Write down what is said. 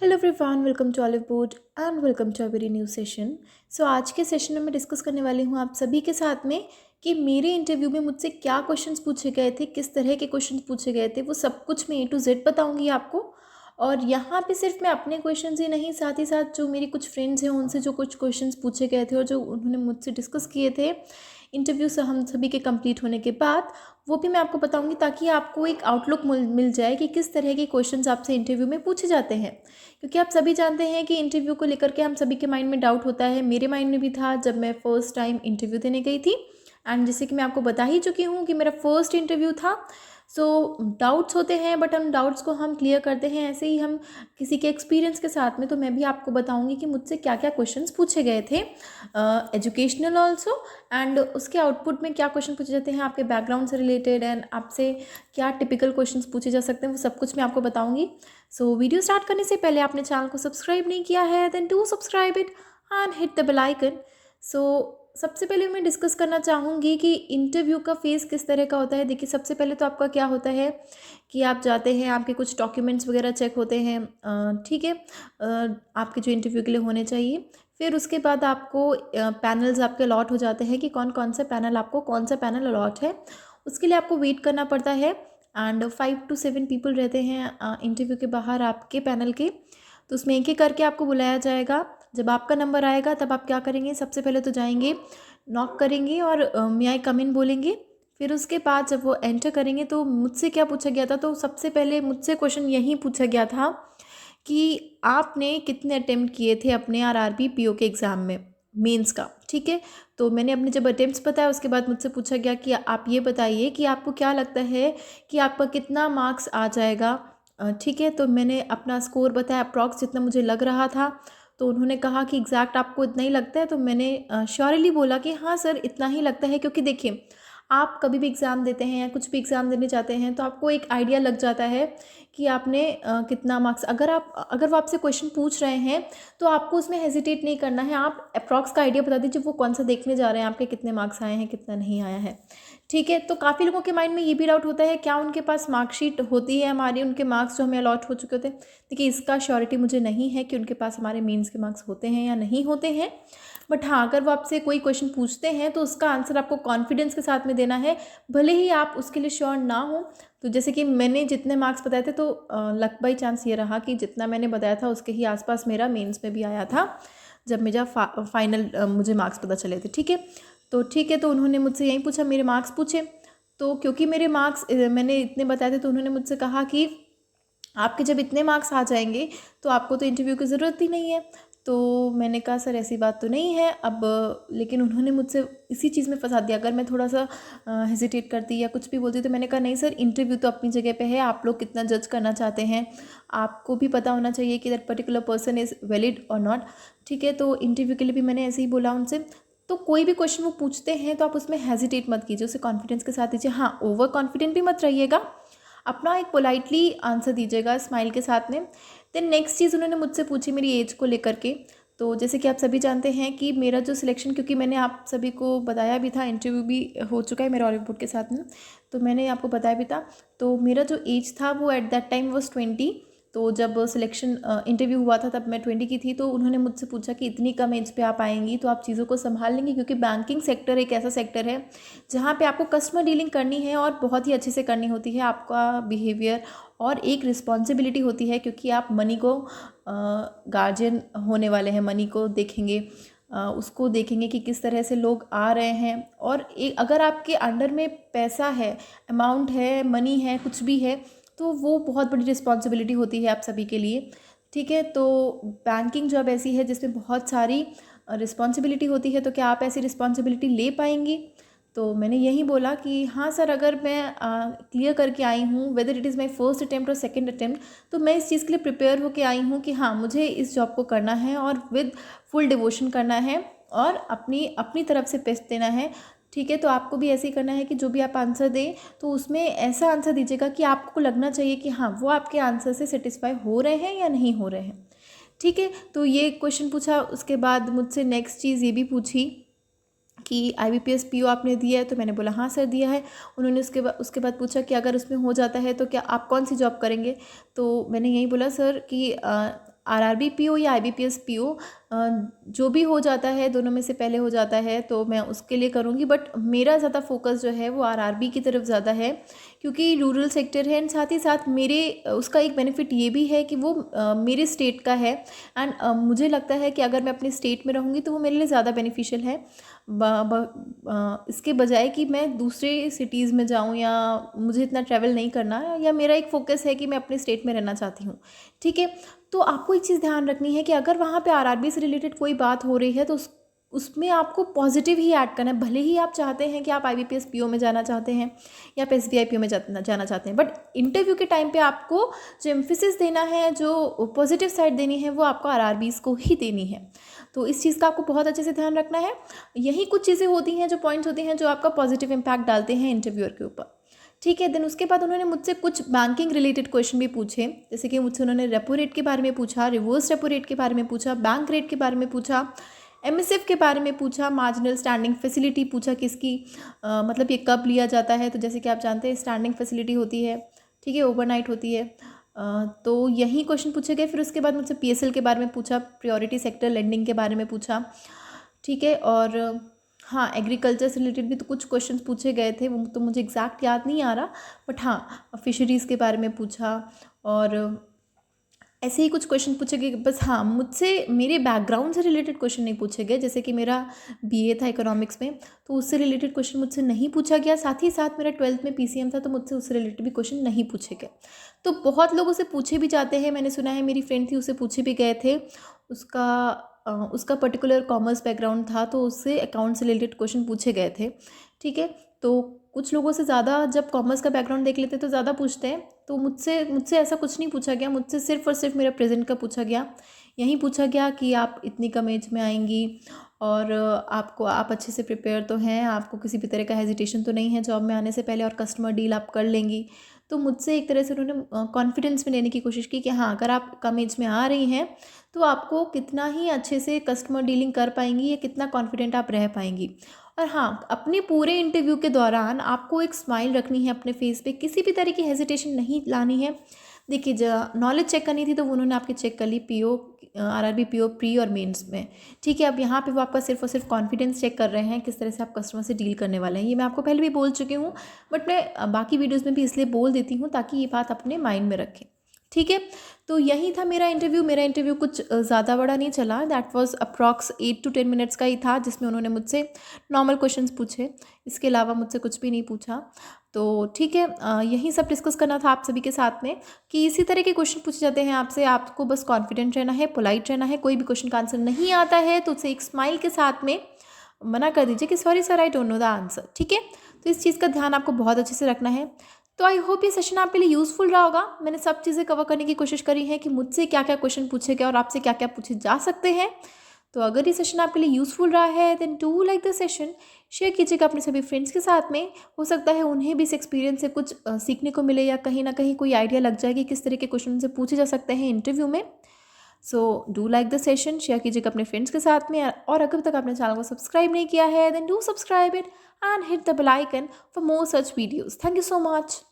Hello everyone, welcome to Oliveboard and welcome to a very new session. So आज के session में मैं discuss करने वाली हूँ आप सभी के साथ में कि मेरे इंटरव्यू में मुझसे क्या क्वेश्चंस पूछे गए थे, किस तरह के क्वेश्चंस पूछे गए थे, वो सब कुछ मैं ए टू जेड बताऊँगी आपको। और यहाँ पे सिर्फ मैं अपने क्वेश्चंस ही नहीं, साथ ही साथ जो मेरी कुछ फ्रेंड्स हैं उनसे जो कुछ क्वेश्चंस पूछे गए थे और जो उन्होंने मुझसे डिस्कस किए थे इंटरव्यू से हम सभी के कंप्लीट होने के बाद, वो भी मैं आपको बताऊंगी ताकि आपको एक आउटलुक मिल जाए कि किस तरह के क्वेश्चंस आपसे इंटरव्यू में पूछे जाते हैं। क्योंकि आप सभी जानते हैं कि इंटरव्यू को लेकर के हम सभी के माइंड में डाउट होता है, मेरे माइंड में भी था जब मैं फर्स्ट टाइम इंटरव्यू देने गई थी। एंड जैसे कि मैं आपको बता ही चुकी हूँ कि मेरा फर्स्ट इंटरव्यू था। सो डाउट्स होते हैं बट उन डाउट्स को हम क्लियर करते हैं ऐसे ही हम किसी के एक्सपीरियंस के साथ में। तो मैं भी आपको बताऊंगी कि मुझसे क्या क्या क्वेश्चंस पूछे गए थे, एजुकेशनल ऑल्सो, एंड उसके आउटपुट में क्या क्वेश्चन पूछे जाते हैं आपके बैकग्राउंड से रिलेटेड, एंड आपसे क्या टिपिकल क्वेश्चंस पूछे जा सकते हैं, वो सब कुछ मैं आपको बताऊंगी। सो वीडियो स्टार्ट करने से पहले आपने चैनल को सब्सक्राइब नहीं किया है then do subscribe it and hit the bell icon. So सबसे पहले मैं डिस्कस करना चाहूँगी कि इंटरव्यू का फेस किस तरह का होता है। देखिए, सबसे पहले तो आपका क्या होता है कि आप जाते हैं, आपके कुछ डॉक्यूमेंट्स वगैरह चेक होते हैं, ठीक है, आपके जो इंटरव्यू के लिए होने चाहिए। फिर उसके बाद आपको पैनल्स आपके अलॉट हो जाते हैं कि कौन कौन सा पैनल, आपको कौन सा पैनल अलॉट है, उसके लिए आपको वेट करना पड़ता है। एंड 5 to 7 पीपल रहते हैं इंटरव्यू के बाहर आपके पैनल के। तो उसमें एक एक करके आपको बुलाया जाएगा। जब आपका नंबर आएगा तब आप क्या करेंगे, सबसे पहले तो जाएंगे, नॉक करेंगे और मे आई कम इन बोलेंगे। फिर उसके बाद जब वो एंटर करेंगे तो मुझसे क्या पूछा गया था, तो सबसे पहले मुझसे क्वेश्चन यही पूछा गया था कि आपने कितने अटेम्प्ट किए थे अपने आरआरबी पीओ के एग्ज़ाम में, मेंस का, ठीक है। तो मैंने अपने जब अटेम्प्ट्स बताया उसके बाद मुझसे पूछा गया कि आप ये बताइए कि आपको क्या लगता है कि आपका कितना मार्क्स आ जाएगा, ठीक है। तो मैंने अपना स्कोर बताया अप्रॉक्स जितना मुझे लग रहा था। तो उन्होंने कहा कि एग्जैक्ट आपको इतना ही लगता है, तो मैंने श्योरली बोला कि हाँ सर, इतना ही लगता है। क्योंकि देखिए, आप कभी भी एग्ज़ाम देते हैं या कुछ भी एग्ज़ाम देने जाते हैं तो आपको एक आइडिया लग जाता है कि आपने कितना मार्क्स, अगर वो आपसे क्वेश्चन पूछ रहे हैं तो आपको उसमें हेजिटेट नहीं करना है। आप अप्रॉक्स का आइडिया बता दीजिए वो कौन सा देखने जा रहे हैं, आपके कितने मार्क्स आए हैं, कितना नहीं आया है, ठीक है। तो काफ़ी लोगों के माइंड में ये भी डाउट होता है क्या उनके पास मार्कशीट होती है हमारी, उनके मार्क्स जो हमें अलॉट हो चुके होते हैं। देखिए, इसका श्योरिटी मुझे नहीं है कि उनके पास हमारे मेंस के मार्क्स होते हैं या नहीं होते हैं। बट हाँ, अगर वो आपसे कोई क्वेश्चन पूछते हैं तो उसका आंसर आपको कॉन्फिडेंस के साथ में देना है, भले ही आप उसके लिए श्योर ना हो। तो जैसे कि मैंने जितने मार्क्स बताए थे, तो लक बाई चांस ये रहा कि जितना मैंने बताया था उसके ही आसपास मेरा मेंस में भी आया था जब मेरा फाइनल मुझे मार्क्स पता चले थे, ठीक है। तो ठीक है, तो उन्होंने मुझसे यही पूछा, मेरे मार्क्स पूछे। तो क्योंकि मेरे मार्क्स मैंने इतने बताए थे तो उन्होंने मुझसे कहा कि आपके जब इतने मार्क्स आ जाएंगे तो आपको तो इंटरव्यू की ज़रूरत ही नहीं है। तो मैंने कहा सर ऐसी बात तो नहीं है अब, लेकिन उन्होंने मुझसे इसी चीज़ में फंसा दिया। अगर मैं थोड़ा सा हेजिटेट करती या कुछ भी बोलती तो मैंने कहा नहीं सर, इंटरव्यू तो अपनी जगह पे है, आप लोग कितना जज करना चाहते हैं, आपको भी पता होना चाहिए कि that particular person is valid और नॉट, ठीक है। तो इंटरव्यू के लिए भी मैंने ऐसे ही बोला उनसे। तो कोई भी क्वेश्चन वो पूछते हैं तो आप उसमें हेजिटेट मत कीजिए, उसे कॉन्फिडेंस के साथ दीजिए। हाँ, ओवर कॉन्फिडेंट भी मत रहिएगा, अपना एक पोलाइटली आंसर दीजिएगा स्माइल के साथ में। देन नेक्स्ट चीज़ उन्होंने मुझसे पूछी मेरी एज को लेकर के। तो जैसे कि आप सभी जानते हैं कि मेरा जो सिलेक्शन, क्योंकि मैंने आप सभी को बताया भी था, इंटरव्यू भी हो चुका है मेरा ऑलिव बोर्ड के साथ में, तो मैंने आपको बताया भी था। तो मेरा जो एज था वो एट दैट टाइम वॉज 20। तो जब सिलेक्शन इंटरव्यू हुआ था तब मैं 20 की थी। तो उन्होंने मुझसे पूछा कि इतनी कम एज पे आप आएंगी तो आप चीज़ों को संभाल लेंगी, क्योंकि बैंकिंग सेक्टर एक ऐसा सेक्टर है जहाँ पे आपको कस्टमर डीलिंग करनी है और बहुत ही अच्छे से करनी होती है। आपका बिहेवियर और एक रिस्पॉन्सिबिलिटी होती है, क्योंकि आप मनी को गार्जियन होने वाले हैं, मनी को देखेंगे, उसको देखेंगे कि किस तरह से लोग आ रहे हैं। और एक अगर आपके अंडर में पैसा है, अमाउंट है, मनी है, कुछ भी है, तो वो बहुत बड़ी रिस्पॉन्सिबिलिटी होती है आप सभी के लिए, ठीक है। तो बैंकिंग जॉब ऐसी है जिसमें बहुत सारी रिस्पॉन्सिबिलिटी होती है। तो क्या आप ऐसी रिस्पॉन्सिबिलिटी ले पाएंगी? तो मैंने यही बोला कि हाँ सर, अगर मैं क्लियर करके आई हूँ, whether it is my first attempt और सेकंड अटैम्प्ट, तो मैं इस चीज़ के लिए प्रिपेयर होकर आई हूँ कि हाँ, मुझे इस जॉब को करना है और विद फुल डिवोशन करना है और अपनी अपनी तरफ से बेस्ट देना है, ठीक है। तो आपको भी ऐसे ही करना है कि जो भी आप आंसर दें तो उसमें ऐसा आंसर दीजिएगा कि आपको लगना चाहिए कि हाँ, वो आपके आंसर से सेटिस्फाई हो रहे हैं या नहीं हो रहे हैं, ठीक है। तो ये क्वेश्चन पूछा। उसके बाद मुझसे नेक्स्ट चीज़ ये भी पूछी कि IBPS PO आपने दिया है, तो मैंने बोला हाँ सर दिया है। उन्होंने उसके बाद पूछा कि अगर उसमें हो जाता है तो क्या आप कौन सी जॉब करेंगे। तो मैंने यही बोला सर कि आरआरबी पीओ या आईबीपीएस पीओ जो भी हो जाता है, दोनों में से पहले हो जाता है तो मैं उसके लिए करूँगी। बट मेरा ज़्यादा फोकस जो है वो आरआरबी की तरफ ज़्यादा है, क्योंकि रूरल सेक्टर है एंड साथ ही साथ मेरे उसका एक बेनिफिट ये भी है कि वो मेरे स्टेट का है एंड मुझे लगता है कि अगर मैं अपने स्टेट में रहूँगी तो वो मेरे लिए ज़्यादा बेनिफिशियल है इसके बजाय कि मैं दूसरे सिटीज़ में जाऊँ या मुझे इतना ट्रैवल नहीं करना, या मेरा एक फ़ोकस है कि मैं अपने स्टेट में रहना चाहती हूँ। ठीक है, तो आपको एक चीज़ ध्यान रखनी है कि अगर वहाँ पे आरआरबी से रिलेटेड कोई बात हो रही है तो उसमें आपको पॉजिटिव ही ऐड करना है। भले ही आप चाहते हैं कि आप आईबीपीएस पीओ में जाना चाहते हैं या आप एसबीआई पीओ में जाना चाहते हैं, बट इंटरव्यू के टाइम पे आपको जो एम्फेसिस देना है, जो पॉजिटिव साइड देनी है, वो आपको आरआरबीज़ को ही देनी है। तो इस चीज़ का आपको बहुत अच्छे से ध्यान रखना है। यही कुछ चीज़ें होती हैं, जो पॉइंट्स होते हैं जो आपका पॉजिटिव इम्पैक्ट डालते हैं इंटरव्यूअर के ऊपर। ठीक है, देन उसके बाद उन्होंने मुझसे कुछ बैंकिंग रिलेटेड क्वेश्चन भी पूछे, जैसे कि मुझसे उन्होंने रेपो रेट के बारे में पूछा, रिवर्स रेपो रेट के बारे में पूछा, बैंक रेट के बारे में पूछा, एमएसएफ के बारे में पूछा, मार्जिनल स्टैंडिंग फैसिलिटी पूछा कि इसकी मतलब ये कब लिया जाता है। तो जैसे कि आप जानते हैं स्टैंडिंग फैसिलिटी होती है, ठीक है, ओवरनाइट होती है। तो यही क्वेश्चन पूछे गए। फिर उसके बाद मुझसे पीएसएल के बारे में पूछा, प्रायोरिटी सेक्टर लेंडिंग के बारे में पूछा। ठीक है, और हाँ, एग्रीकल्चर से रिलेटेड भी तो कुछ क्वेश्चंस पूछे गए थे, वो तो मुझे एग्जैक्ट याद नहीं आ रहा, बट हाँ, फिशरीज़ के बारे में पूछा और ऐसे ही कुछ क्वेश्चन पूछे गए। बस हाँ, मुझसे मेरे बैकग्राउंड से रिलेटेड क्वेश्चन नहीं पूछे गए, जैसे कि मेरा बीए था इकोनॉमिक्स में, तो उससे रिलेटेड क्वेश्चन मुझसे नहीं पूछा गया। साथ ही साथ मेरा 12th में पीसीएम था, तो मुझसे उससे रिलेटेड भी क्वेश्चन नहीं पूछे गए। तो बहुत लोगों से पूछे भी जाते हैं, मैंने सुना है, मेरी फ्रेंड थी, उससे पूछे भी गए थे। उसका पर्टिकुलर कॉमर्स बैकग्राउंड था, तो उससे अकाउंट से रिलेटेड क्वेश्चन पूछे गए थे। ठीक है, तो कुछ लोगों से ज़्यादा जब कॉमर्स का बैकग्राउंड देख लेते हैं तो ज़्यादा पूछते हैं। तो मुझसे ऐसा कुछ नहीं पूछा गया, मुझसे सिर्फ और सिर्फ मेरा प्रेजेंट का पूछा गया। यही पूछा गया कि आप इतनी कम एज में आएंगी और आप अच्छे से प्रिपेयर तो हैं, आपको किसी भी तरह का हेजिटेशन तो नहीं है जॉब में आने से पहले, और कस्टमर डील आप कर लेंगी। तो मुझसे एक तरह से उन्होंने कॉन्फिडेंस में लेने की कोशिश की कि हाँ, अगर आप कम एज में आ रही हैं तो आपको कितना ही अच्छे से कस्टमर डीलिंग कर पाएंगी या कितना कॉन्फिडेंट आप रह पाएंगी। और हाँ, अपने पूरे इंटरव्यू के दौरान आपको एक स्माइल रखनी है अपने फेस पे, किसी भी तरह की हेजिटेशन नहीं लानी है। देखिए, जो नॉलेज चेक करनी थी तो उन्होंने आपकी चेक कर ली पीओ, आरआरबी पीओ प्री और मेंस में। ठीक है, अब यहाँ पे वो आपका सिर्फ और सिर्फ कॉन्फिडेंस चेक कर रहे हैं, किस तरह से आप कस्टमर से डील करने वाले हैं। ये मैं आपको पहले भी बोल चुकी हूँ, बट मैं बाकी वीडियोज़ में भी इसलिए बोल देती हूँ ताकि ये बात अपने माइंड में रखें। ठीक है, तो यही था मेरा इंटरव्यू कुछ ज़्यादा बड़ा नहीं चला। That was approx 8 to 10 minutes का ही था, जिसमें उन्होंने मुझसे नॉर्मल क्वेश्चंस पूछे, इसके अलावा मुझसे कुछ भी नहीं पूछा। तो ठीक है, यही सब डिस्कस करना था आप सभी के साथ में कि इसी तरह के क्वेश्चन पूछे जाते हैं आपसे, आपको बस कॉन्फिडेंट रहना है, पोलाइट रहना है। कोई भी क्वेश्चन का आंसर नहीं आता है तो उसे एक स्माइल के साथ में मना कर दीजिए कि sorry sir, I don't know the answer. ठीक है, तो इस चीज़ का ध्यान आपको बहुत अच्छे से रखना है। तो आई होप ये सेशन आपके लिए यूज़फुल रहा होगा। मैंने सब चीज़ें कवर करने की कोशिश करी है कि मुझसे क्या क्या क्वेश्चन पूछे गए और आपसे क्या क्या पूछे जा सकते हैं। तो अगर ये सेशन आपके लिए यूज़फुल रहा है then do like the session, share कीजिएगा अपने सभी फ्रेंड्स के साथ में। हो सकता है उन्हें भी इस एक्सपीरियंस से कुछ सीखने को मिले या कहीं ना कहीं कोई आइडिया लग जाए कि किस तरह के क्वेश्चन से पूछे जा सकते हैं इंटरव्यू में। So do like the session, share कीजिएगा अपने फ्रेंड्स के साथ में। और अगर तक आपने चैनल को सब्सक्राइब नहीं किया है then do subscribe it and hit the bell icon for more such videos. Thank you so much.